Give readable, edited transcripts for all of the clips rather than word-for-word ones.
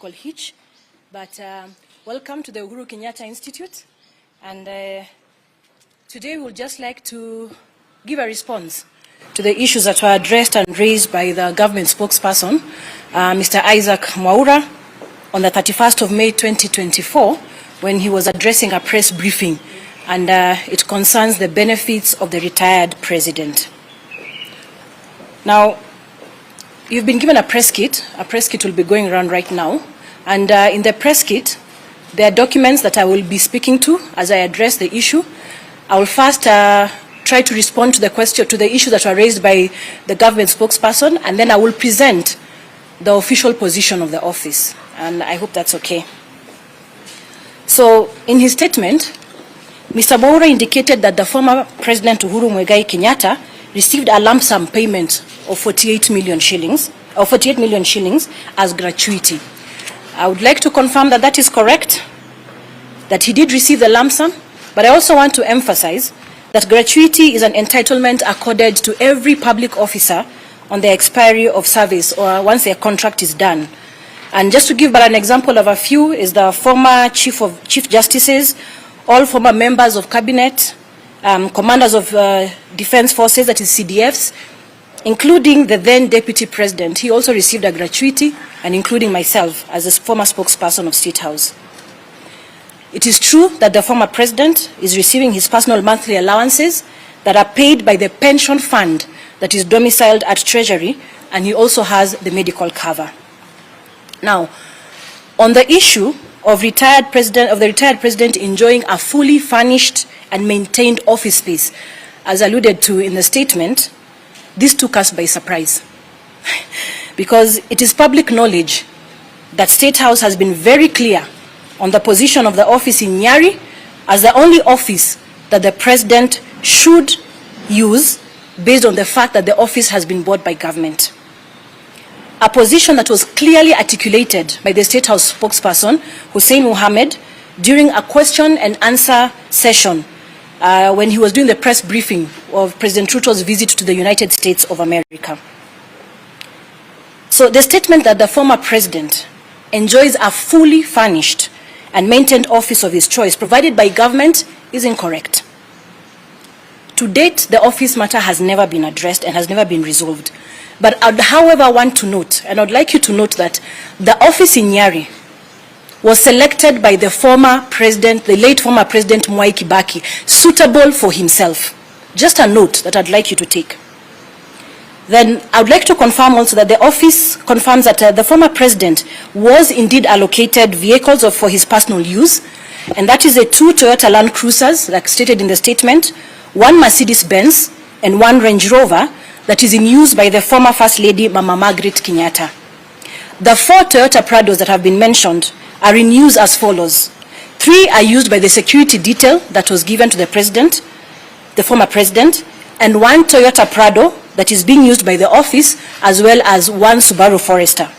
logistical hitch, but welcome to the Uhuru Kenyatta Institute. And today we would just like to give a response to the issues that were addressed and raised by the government spokesperson, Mr. Isaac Mwaura, on the 31st of May 2024, when he was addressing a press briefing, and it concerns the benefits of the retired president. Now, you've been given a press kit. A press kit will be going around right now. And in the press kit, there are documents that I will be speaking to as I address the issue. I will first try to respond to the issues that were raised by the government spokesperson, and then I will present the official position of the office. And I hope that's okay. So, in his statement, Mr. Mwaura indicated that the former President Uhuru Kenyatta received a lump sum payment of 48 million shillings as gratuity. I would like to confirm that that is correct, that he did receive the lump sum, but I also want to emphasize that gratuity is an entitlement accorded to every public officer on the expiry of service or once their contract is done. And just to give but an example of a few is the former Chief Justices, all former members of Cabinet, commanders of defense forces, that is CDFs, including the then Deputy President. He also received a gratuity, and including myself as a former spokesperson of State House. It is true that the former President is receiving his personal monthly allowances that are paid by the pension fund that is domiciled at Treasury, and he also has the medical cover. Now, on the issue of the retired president enjoying a fully furnished and maintained office space, as alluded to in the statement, this took us by surprise. Because it is public knowledge that State House has been very clear on the position of the office in Nyari as the only office that the president should use based on the fact that the office has been bought by government. A position that was clearly articulated by the State House spokesperson, Hussein Mohammed, during a question and answer session when he was doing the press briefing of President Ruto's visit to the United States of America. So the statement that the former president enjoys a fully furnished and maintained office of his choice provided by government is incorrect. To date, the office matter has never been addressed and has never been resolved. But I'd, however, want to note, and I'd like you to note that the office in Nyari was selected by the former president, the late former President Mwai Kibaki, suitable for himself. Just a note that I'd like you to take. Then I would like to confirm also that the office confirms that the former president was indeed allocated vehicles for his personal use, and that is 2 Toyota Land Cruisers, like stated in the statement, 1 Mercedes-Benz, and 1 Range Rover that is in use by the former First Lady, Mama Margaret Kenyatta. The 4 Toyota Prados that have been mentioned are in use as follows. 3 are used by the security detail that was given to the president, the former president, and 1 Toyota Prado that is being used by the office, as well as 1 Subaru Forester.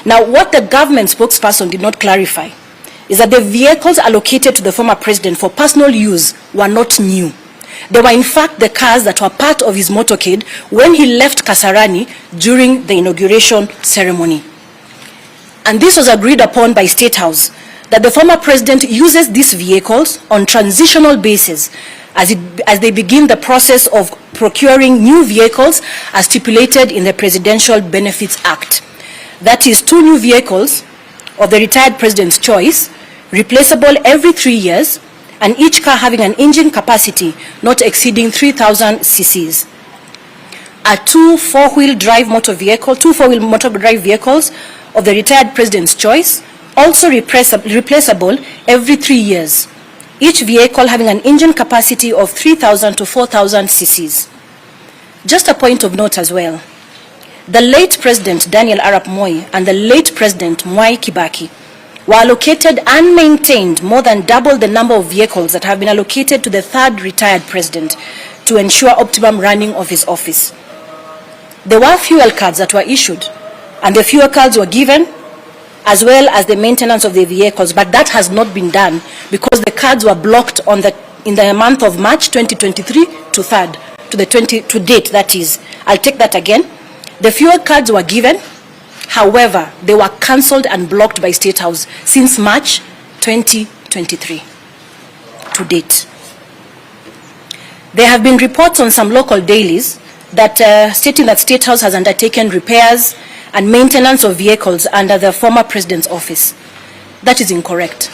Now, what the government spokesperson did not clarify is that the vehicles allocated to the former president for personal use were not new. They were in fact the cars that were part of his motorcade when he left Kasarani during the inauguration ceremony. And this was agreed upon by State House, that the former president uses these vehicles on transitional basis as they begin the process of procuring new vehicles as stipulated in the Presidential Benefits Act. That is 2 new vehicles of the retired president's choice, replaceable every 3 years, and each car having an engine capacity not exceeding 3,000 cc's. 2 four-wheel motor drive vehicles of the retired president's choice, also replaceable every 3 years, each vehicle having an engine capacity of 3,000 to 4,000 cc's. Just a point of note as well, the late President Daniel Arap Moi and the late President Mwai Kibaki were allocated and maintained more than double the number of vehicles that have been allocated to the 3rd retired president to ensure optimum running of his office. There were fuel cards that were issued, and the fuel cards were given, as well as the maintenance of the vehicles, but that has not been done because the cards were blocked in the month of March 2023 to date, that is. I'll take that again. The fuel cards were given, However, they were cancelled and blocked by State House since March 2023 to date. There have been reports on some local dailies that stating that State House has undertaken repairs and maintenance of vehicles under the former president's office. That is incorrect.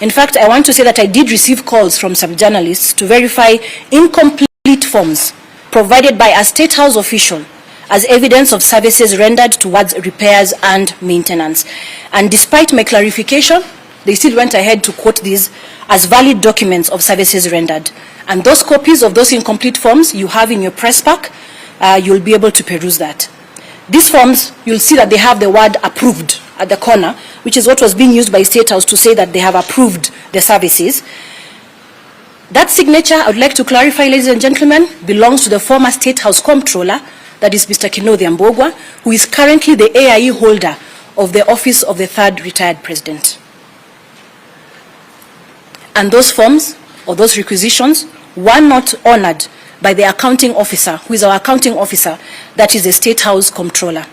In fact, I want to say that I did receive calls from some journalists to verify incomplete forms provided by a State House official as evidence of services rendered towards repairs and maintenance. And despite my clarification, they still went ahead to quote these as valid documents of services rendered. And those copies of those incomplete forms you have in your press pack, you'll be able to peruse that. These forms, you'll see that they have the word approved at the corner, which is what was being used by State House to say that they have approved the services. That signature, I would like to clarify, ladies and gentlemen, belongs to the former State House Comptroller, that is Mr. Kinothi Ambogwa, who is currently the AIE holder of the office of the third retired president. And those forms, or those requisitions, were not honored by the accounting officer, who is our accounting officer, that is the State House Comptroller.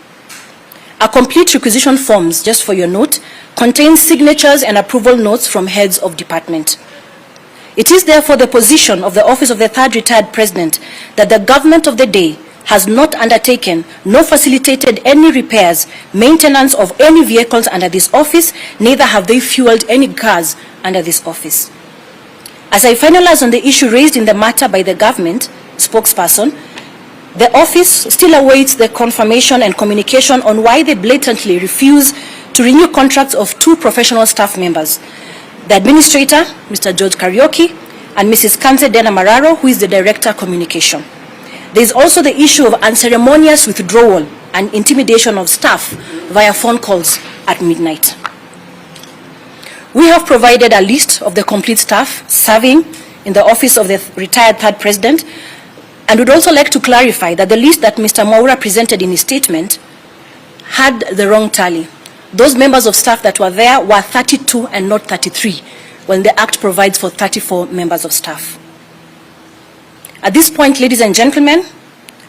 A complete requisition forms, just for your note, contains signatures and approval notes from heads of department. It is therefore the position of the office of the third retired president that the government of the day has not undertaken nor facilitated any repairs, maintenance of any vehicles under this office, neither have they fueled any cars under this office. As I finalize on the issue raised in the matter by the government spokesperson, the office still awaits the confirmation and communication on why they blatantly refuse to renew contracts of two professional staff members, the administrator, Mr. George Karaoke, and Mrs. Kanze Dena Mararo, who is the director communication. There is also the issue of unceremonious withdrawal and intimidation of staff via phone calls at midnight. We have provided a list of the complete staff serving in the office of the retired third president, and would also like to clarify that the list that Mr. Mwaura presented in his statement had the wrong tally. Those members of staff that were there were 32 and not 33, when the Act provides for 34 members of staff. At this point, ladies and gentlemen,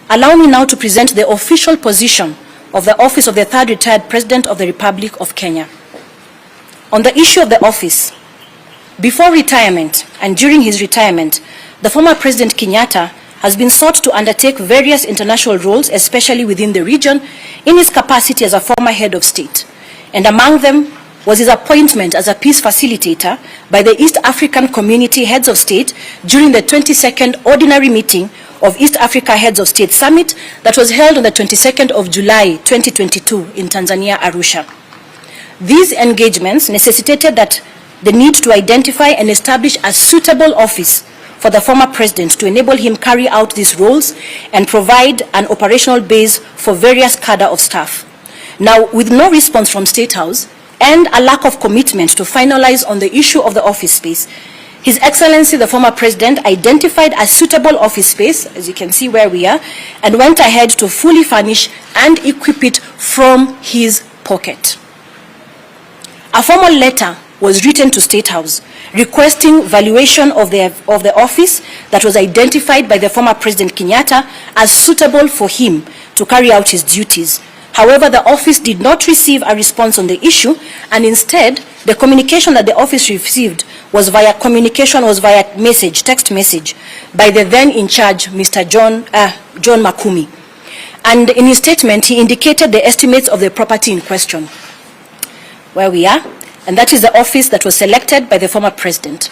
allow me now to present the official position of the office of the third retired president of the Republic of Kenya. On the issue of the office, before retirement and during his retirement, the former President Kenyatta has been sought to undertake various international roles, especially within the region, in his capacity as a former head of state. And among them was his appointment as a peace facilitator by the East African Community Heads of State during the 22nd Ordinary Meeting of East Africa Heads of State Summit that was held on the 22nd of July 2022 in Tanzania, Arusha. These engagements necessitated that the need to identify and establish a suitable office for the former president to enable him carry out these roles and provide an operational base for various cadre of staff. Now, with no response from State House and a lack of commitment to finalize on the issue of the office space, His Excellency, the former president, identified a suitable office space, as you can see where we are, and went ahead to fully furnish and equip it from his pocket. A formal letter was written to State House requesting valuation of the office that was identified by the former President Kenyatta as suitable for him to carry out his duties. However, the office did not receive a response on the issue, and instead, the communication that the office received was via text message, by the then in charge, Mr. John Makumi. And in his statement, he indicated the estimates of the property in question, where we are, and that is the office that was selected by the former president.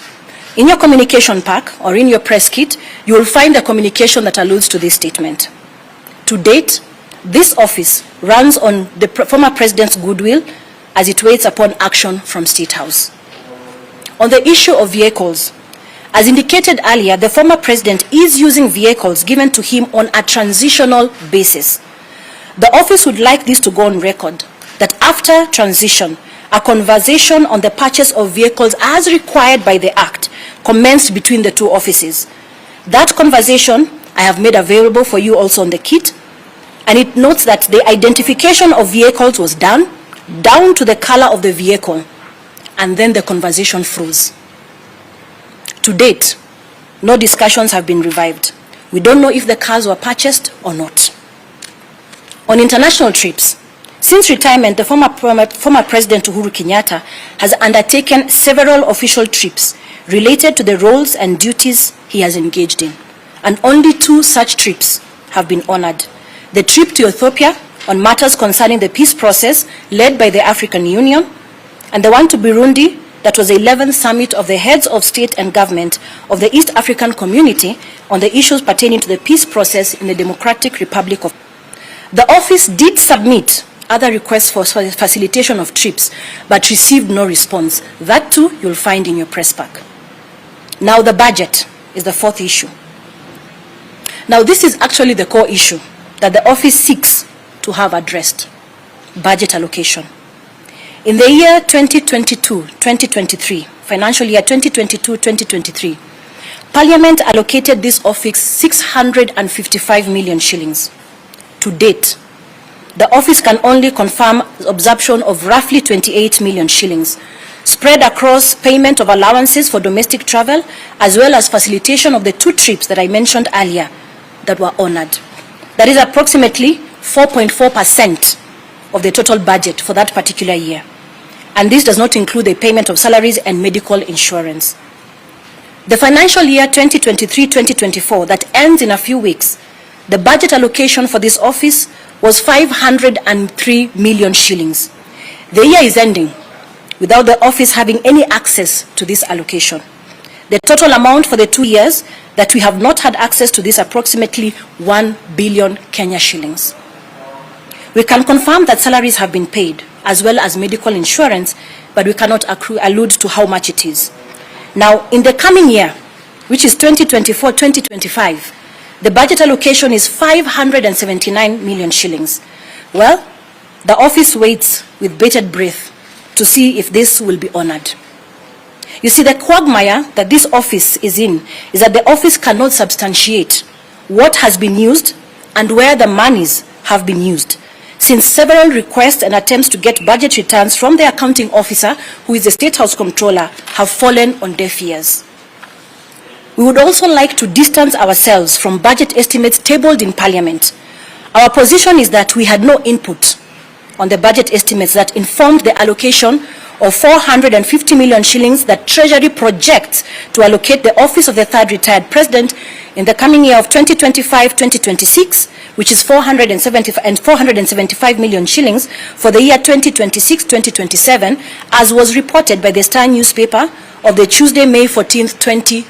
In your communication pack or in your press kit, you will find a communication that alludes to this statement. To date, this office runs on the former president's goodwill as it waits upon action from State House. On the issue of vehicles, as indicated earlier, the former president is using vehicles given to him on a transitional basis. The office would like this to go on record that after transition, a conversation on the purchase of vehicles as required by the Act commenced between the two offices. That conversation I have made available for you also on the kit, and it notes that the identification of vehicles was done down to the color of the vehicle, and then the conversation froze. To date, no discussions have been revived. We don't know if the cars were purchased or not. On international trips, Since retirement, the former President Uhuru Kenyatta has undertaken several official trips related to the roles and duties he has engaged in, and only 2 such trips have been honored. The trip to Ethiopia on matters concerning the peace process led by the African Union, and the one to Burundi that was the 11th summit of the heads of state and government of the East African Community on the issues pertaining to the peace process in the Democratic Republic of. The office did submit other requests for facilitation of trips, but received no response. That too you'll find in your press pack. Now the budget is the 4th issue. Now this is actually the core issue that the office seeks to have addressed: budget allocation. In the year 2022-2023, financial year 2022-2023, Parliament allocated this office 655 million shillings. To date, the office can only confirm absorption of roughly 28 million shillings, spread across payment of allowances for domestic travel, as well as facilitation of the 2 trips that I mentioned earlier that were honored. That is approximately 4.4% of the total budget for that particular year. And this does not include the payment of salaries and medical insurance. The financial year 2023-2024 that ends in a few weeks, the budget allocation for this office was 503 million shillings. The year is ending without the office having any access to this allocation. The total amount for the 2 years that we have not had access to this approximately 1 billion Kenya shillings. We can confirm that salaries have been paid, as well as medical insurance, but we cannot allude to how much it is. Now, in the coming year, which is 2024-2025, the budget allocation is 579 million shillings. Well, the office waits with bated breath to see if this will be honored. You see, the quagmire that this office is in is that the office cannot substantiate what has been used and where the monies have been used, since several requests and attempts to get budget returns from the accounting officer, who is the State House Controller, have fallen on deaf ears. We would also like to distance ourselves from budget estimates tabled in Parliament. Our position is that we had no input on the budget estimates that informed the allocation of 450 million shillings that Treasury projects to allocate the office of the 3rd retired president in the coming year of 2025-2026, which is 475 million shillings for the year 2026-2027, as was reported by the Star newspaper of the Tuesday, May 14th, 2020.